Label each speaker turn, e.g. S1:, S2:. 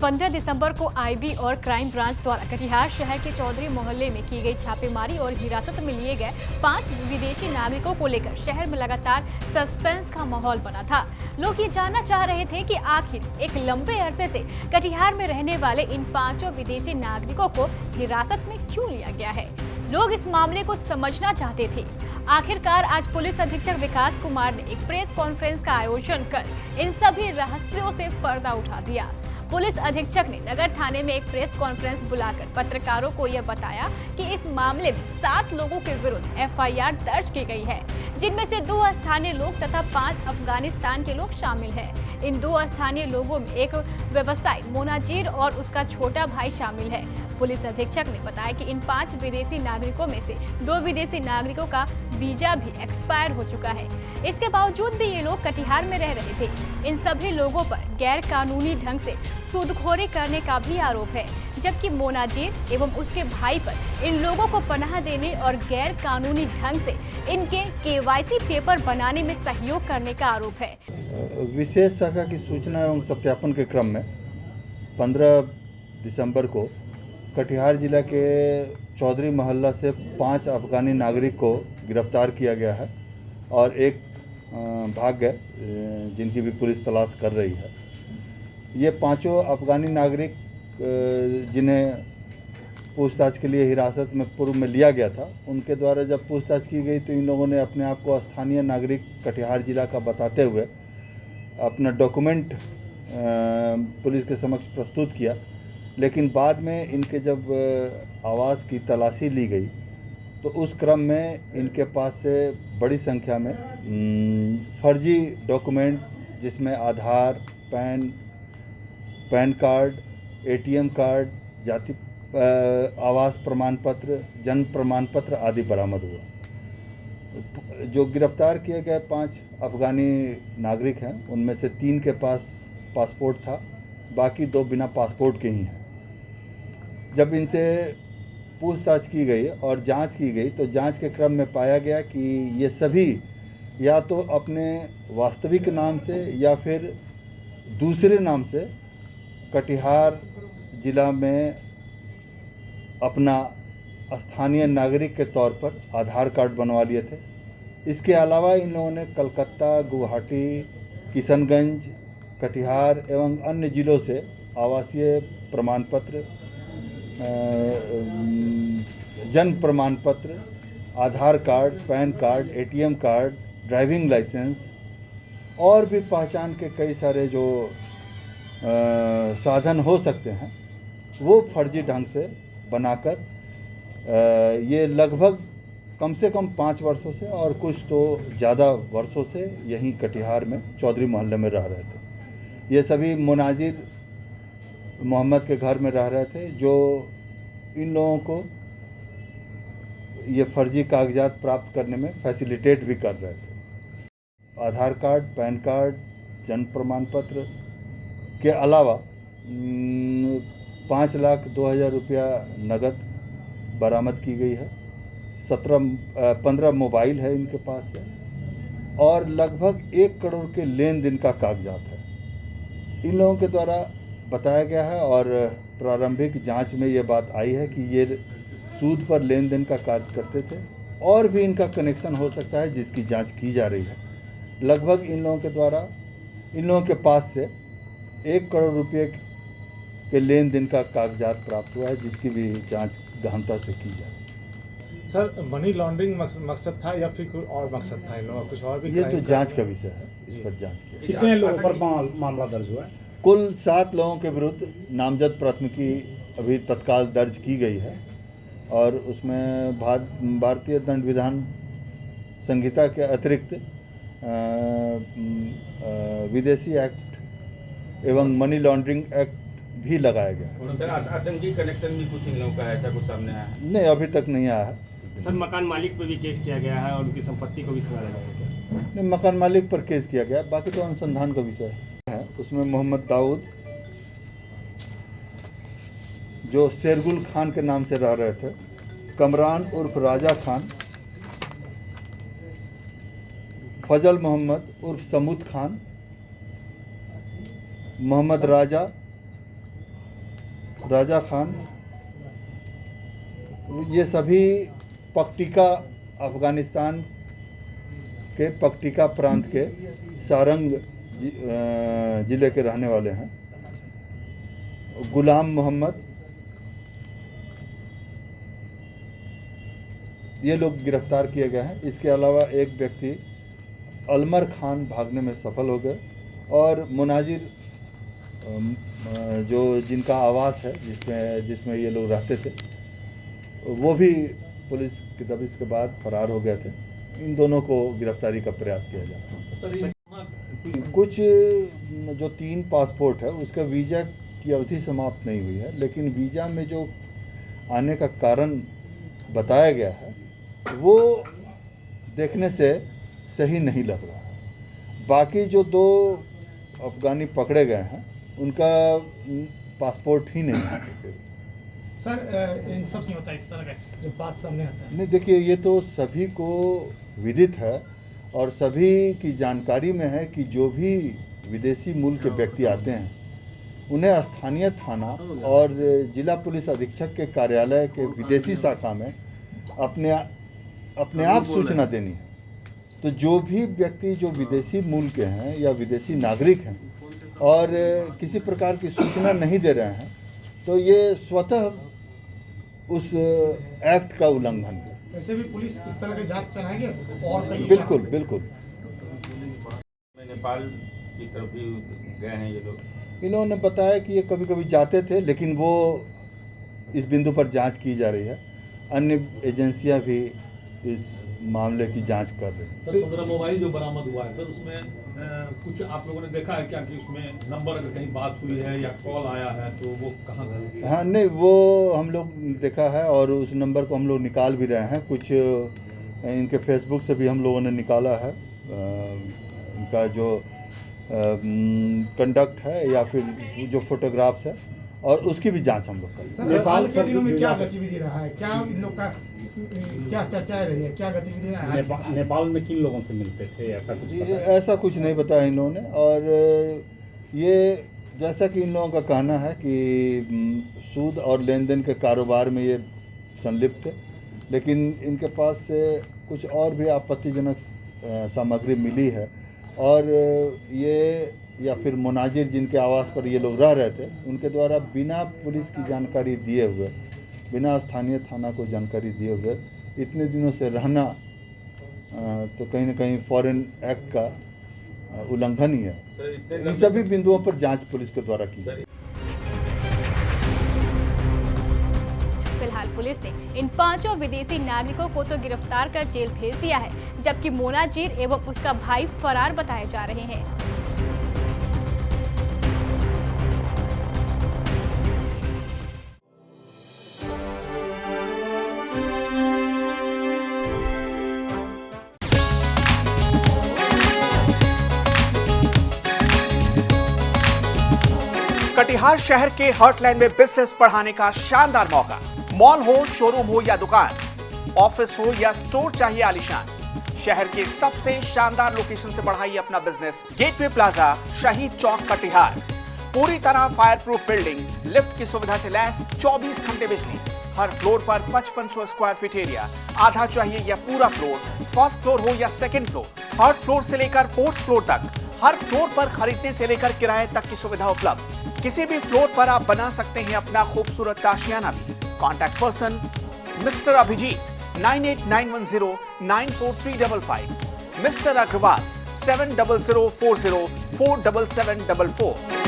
S1: 15 दिसंबर को आईबी और crime branch द्वारा कटिहार शहर के चौधरी मोहल्ले में की गई छापेमारी और हिरासत में लिए गए 5 विदेशी नागरिकों को लेकर शहर में लगातार सस्पेंस का माहौल बना था। लोग ये जानना चाह रहे थे कि आखिर एक लंबे अरसे से कटिहार में रहने वाले इन 5 विदेशी नागरिकों को हिरासत में क्यों लिया गया है। लोग इस मामले को समझना चाहते थे। आखिरकार आज पुलिस अधीक्षक विकास कुमार ने एक प्रेस कॉन्फ्रेंस का आयोजन कर इन सभी रहस्यों से पर्दा उठा दिया। पुलिस अधीक्षक ने नगर थाने में एक प्रेस कॉन्फ्रेंस बुलाकर पत्रकारों को यह बताया कि इस मामले में 7 लोगों के विरुद्ध एफआईआर दर्ज की गई है, जिनमें से 2 स्थानीय लोग तथा 5 अफगानिस्तान के लोग शामिल हैं। इन 2 स्थानीय लोगों में एक व्यवसायी मोनाजीर और उसका छोटा भाई शामिल है। पुलिस अधीक्षक ने बताया कि इन 5 विदेशी नागरिकों में से 2 विदेशी नागरिकों का वीजा भी एक्सपायर हो चुका है। इसके बावजूद भी ये लोग कटिहार में रह रहे थे। इन सभी लोगों पर गैर कानूनी ढंग से सूदखोरी करने का भी आरोप है, जबकि मोनाजीर एवं उसके भाई पर इन लोगों को पनाह देने और गैर कानूनी ढंग से इनके केवाईसी पेपर बनाने में सहयोग करने का आरोप है।
S2: विशेष शाखा की सूचना एवं सत्यापन के क्रम में 15 दिसंबर को कटिहार जिला के चौधरी मोहल्ला से 5 अफगानी नागरिक को गिरफ्तार किया गया है और एक भाग गए, जिनकी भी पुलिस तलाश कर रही है। ये 5 अफगानी नागरिक जिन्हें पूछताछ के लिए हिरासत में पूर्व में लिया गया था, उनके द्वारा जब पूछताछ की गई तो इन लोगों ने अपने आप को स्थानीय नागरिक कटिहार जिला का बताते हुए अपना डॉक्यूमेंट पुलिस के समक्ष प्रस्तुत किया। लेकिन बाद में इनके जब आवास की तलाशी ली गई तो उस क्रम में इनके पास से बड़ी संख्या में फर्जी डॉक्यूमेंट, जिसमें आधार, पैन कार्ड, एटीएम कार्ड, जाति आवास प्रमाण पत्र, जन्म प्रमाण पत्र आदि बरामद हुआ। जो गिरफ्तार किए गए 5 अफगानी नागरिक हैं, उनमें से 3 के पास पासपोर्ट था, बाकी 2 बिना पासपोर्ट के ही हैं। जब इनसे पूछताछ की गई और जांच की गई तो जांच के क्रम में पाया गया कि ये सभी या तो अपने वास्तविक नाम से या फिर दूसरे नाम से कटिहार जिला में अपना स्थानीय नागरिक के तौर पर आधार कार्ड बनवा लिए थे। इसके अलावा इन लोगों ने कलकत्ता, गुवाहाटी, किशनगंज, कटिहार एवं अन्य ज़िलों से आवासीय प्रमाण पत्र, जन्म प्रमाण पत्र, Aadhaar card, PAN card, ATM card, driving licence और भी पहचान के कई सारे जो साधन हो सकते हैं, वो फर्जी ढंग से बनाकर ये लगभग कम से कम 5 वर्षों से और कुछ तो ज़्यादा वर्षों से यहीं कटिहार में चौधरी मोहल्ले में रह रहे थे। ये सभी मोनाजिर मोहम्मद के घर में रह रहे थे, जो इन लोगों को ये फर्जी कागजात प्राप्त करने में फैसिलिटेट भी कर रहे थे। आधार कार्ड, पैन कार्ड, जन्म प्रमाण पत्र के अलावा 5,02,000 रुपया नगद बरामद की गई है। 15 मोबाइल है इनके पास से और लगभग 1 करोड़ के लेन देन का कागजात है। इन लोगों के द्वारा बताया गया है और प्रारंभिक जांच में ये बात आई है कि ये सूद पर लेन देन का कार्य करते थे और भी इनका कनेक्शन हो सकता है, जिसकी जांच की जा रही है। लगभग इन लोगों के पास से 1 करोड़ रुपये के लेन देन का कागजात प्राप्त हुआ है, जिसकी भी जांच गहनता से की जा रही है।
S3: सर, मनी लॉन्ड्रिंग मकसद था या फिर कोई और मकसद था इन लोगों का? कुछ और भी?
S2: ये तो जांच का विषय है, इस पर जांच की।
S3: कितने लोगों पर मामला दर्ज हुआ है?
S2: कुल 7 लोगों के विरुद्ध नामजद प्राथमिकी अभी तत्काल दर्ज की गई है और उसमें भारतीय दंड विधान संहिता के अतिरिक्त विदेशी एक्ट एवं मनी लॉन्ड्रिंग एक्ट भी लगाया गया।
S4: सर, आतंकी कनेक्शन भी कुछ इन लोगों का ऐसा कुछ सामने आया है?
S2: नहीं, अभी तक नहीं आया है।
S5: सर, मकान मालिक पर भी केस किया गया है और उनकी संपत्ति को भी खंगाला गया है।
S2: नहीं, मकान मालिक पर केस किया गया, बाकी तो अनुसंधान का विषय है। उसमें मोहम्मद दाऊद, जो शेरगुल खान के नाम से रह रहे थे, कमरान उर्फ राजा खान, फजल मोहम्मद उर्फ समूद खान, मोहम्मद राजा राजा खान, ये सभी पक्टिका, अफ़गानिस्तान के पक्टिका प्रांत के सारंग ज़िले के रहने वाले हैं। गुलाम मोहम्मद, ये लोग गिरफ्तार किए गए हैं। इसके अलावा एक व्यक्ति अलमर खान भागने में सफल हो गए और मुनाजिर जो जिनका आवास है जिसमें ये लोग रहते थे, वो भी पुलिस की दबिश के बाद फरार हो गए थे। इन दोनों को गिरफ्तारी का प्रयास किया जा रहा है। कुछ जो 3 पासपोर्ट है उसका वीज़ा की अवधि समाप्त नहीं हुई है, लेकिन वीज़ा में जो आने का कारण बताया गया है वो देखने से सही नहीं लग रहा है। बाकी जो 2 अफ़गानी पकड़े गए हैं उनका पासपोर्ट ही नहीं है।
S6: सर, इन सब से होता है इस तरह का जो बात सामने आता है?
S2: नहीं, देखिए, ये तो सभी को विदित है और सभी की जानकारी में है कि जो भी विदेशी मूल के व्यक्ति आते हैं उन्हें स्थानीय थाना और जिला पुलिस अधीक्षक के कार्यालय के विदेशी शाखा में अपने आप सूचना देनी है। तो जो भी व्यक्ति जो विदेशी मूल के हैं या विदेशी नागरिक हैं और किसी प्रकार की सूचना नहीं दे रहे हैं तो ये स्वतः उस एक्ट का उल्लंघन है।
S6: वैसे भी पुलिस इस तरह के जांच चलाएंगे और कहीं?
S2: बिल्कुल बिल्कुल।
S4: नेपाल की तरफ भी गए हैं ये लोग।
S2: इन्होंने बताया कि ये कभी कभी जाते थे, लेकिन वो इस बिंदु पर जांच की जा रही है। अन्य एजेंसियां भी इस मामले की जांच कर रही हैं।
S7: सर, 15 मोबाइल जो बरामद हुआ है सर, उसमें कुछ आप लोगों ने देखा है क्या कि उसमें नंबर अगर कहीं बात हुई है या कॉल आया है तो वो कहाँ गया?
S2: हाँ, नहीं, वो हम लोग देखा है और उस नंबर को हम लोग निकाल भी रहे हैं। कुछ इनके फेसबुक से भी हम लोगों ने निकाला है। इनका जो कंडक्ट है या फिर जो फोटोग्राफ्स है और उसकी भी जांच हम लोग करें।
S6: सर, नेपाल के दिनों में क्या गतिविधि रहा है? क्या इन लोग का क्या चर्चाएं रही है? क्या गतिविधि रहा है?
S5: नेपाल में किन लोगों से मिलते थे, ऐसा कुछ पता है?
S2: ऐसा कुछ नहीं बताया इन लोगों ने। और ये जैसा कि इन लोगों का कहना है कि सूद और लेन देन के कारोबार में ये संलिप्त थे, लेकिन इनके पास से कुछ और भी आपत्तिजनक सामग्री मिली है और ये या फिर मुनाजिर जिनके आवास पर ये लोग रह रहे थे उनके द्वारा बिना पुलिस की जानकारी दिए हुए, बिना स्थानीय थाना को जानकारी दिए हुए इतने दिनों से रहना तो कहीं ना कहीं फॉरेन एक्ट का उल्लंघन ही है। इन सभी बिंदुओं पर जांच पुलिस के द्वारा की जाए।
S1: फिलहाल पुलिस ने इन 5 विदेशी नागरिकों को तो गिरफ्तार कर जेल भेज दिया है, जबकि मोनाजिर एवं उसका भाई फरार बताए जा रहे हैं।
S8: कटिहार शहर के हार्टलैंड में बिजनेस बढ़ाने का शानदार मौका। मॉल हो, शोरूम हो या दुकान, ऑफिस हो या स्टोर चाहिए आलीशान, शहर के सबसे शानदार लोकेशन से बढ़ाइए अपना बिजनेस। गेटवे प्लाजा, शहीद चौक, कटिहार। पूरी तरह फायर प्रूफ बिल्डिंग, लिफ्ट की सुविधा से लैस, 24 घंटे बिजली, हर फ्लोर पर 5500 स्क्वायर फीट एरिया। आधा चाहिए या पूरा फ्लोर, फर्स्ट फ्लोर हो या सेकंड फ्लोर, थर्ड फ्लोर से लेकर 4th फ्लोर तक, हर फ्लोर पर खरीदने से लेकर किराए तक की सुविधा उपलब्ध। किसी भी फ्लोर पर आप बना सकते हैं अपना खूबसूरत ताशियाना भी। Contact person mister Abhijit 9891094355, mister Agarwal 7004047744।